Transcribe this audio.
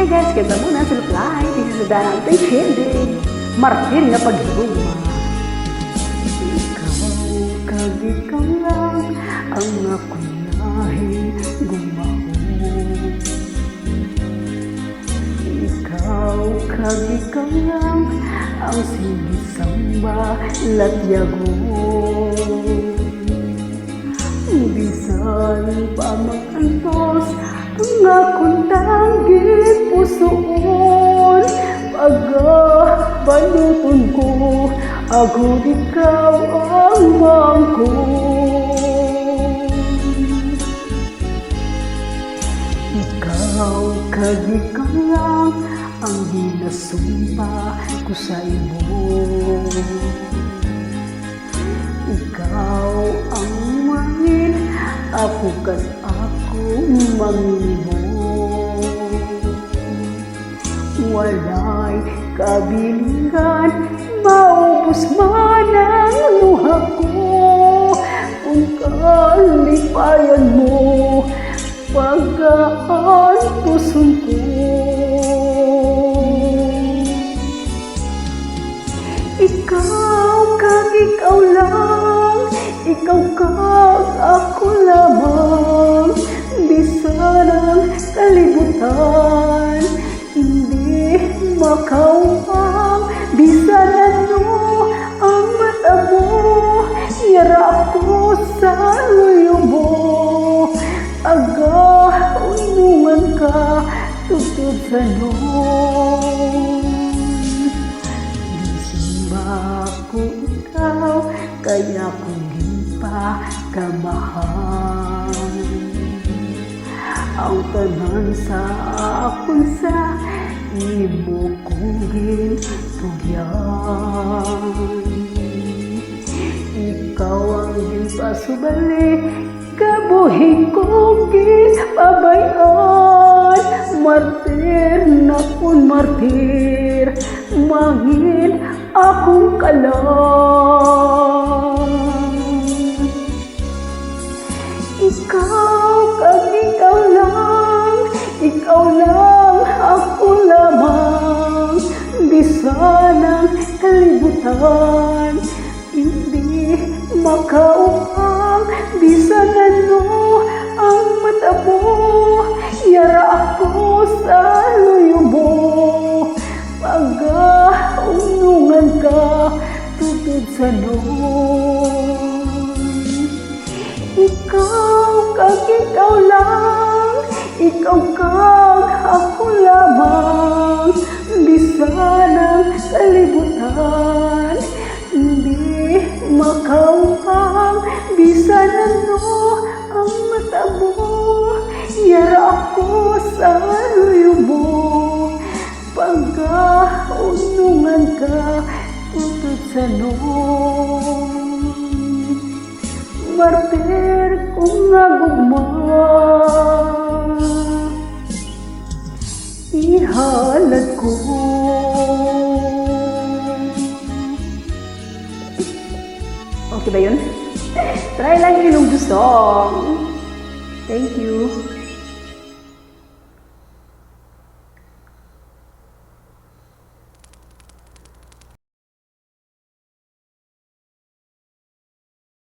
Hi guys, ganda muna sa Luplay. This is Dana Antay Candy. Martir na paghiruma. Ikaw lang ang ako'y nahing gumaho. Ikaw lang ang sinisamba latyago. Bisan pa makantos ang akong tanggit pusoon. Pagbaluton ko, ako ikaw ang mangko. Ikaw lang ang ginasumpa ko sa imo. Ikaw ang mangin, ako kan ako mangimo. Walay kabilingan, maubos man ang luha ko. Kung kalipayan mo, pagkaan puson ko. Ikaw lang, ikaw kag ako lamang. Bisan ang kalibutan, hindi makauwang. Bisan ano ang mata mo, yara ako sa luyo mo. Unungan ka, tugtog sa noon. Bisimba ko ikaw, kaya kong limpa kamahal. Ang tanan sa akong sa imo kong ginpugyan. Ikaw ang ginpasubali, kabuhin kong ginapabayan. Martir na kung martir, mangin akong kalang. Ikaw lang, ako lamang. Bisan ang kalibutan, hindi makaupang. Bisan ano ang mata mo, yara ako sa luyo mo. Pag-unungan ka, tugtog sa noon. Ikaw lang, ikaw kag ako lamang. Bisan ang kalibutan, hindi makaupang. Bisan ano ang mata mo, yara ako sa luyo mo. Pagkaunungan ka, tugtog sa noon. Martir kung nagugma, ihalad ko. Okay ba yun? Try lang yung song. Thank you.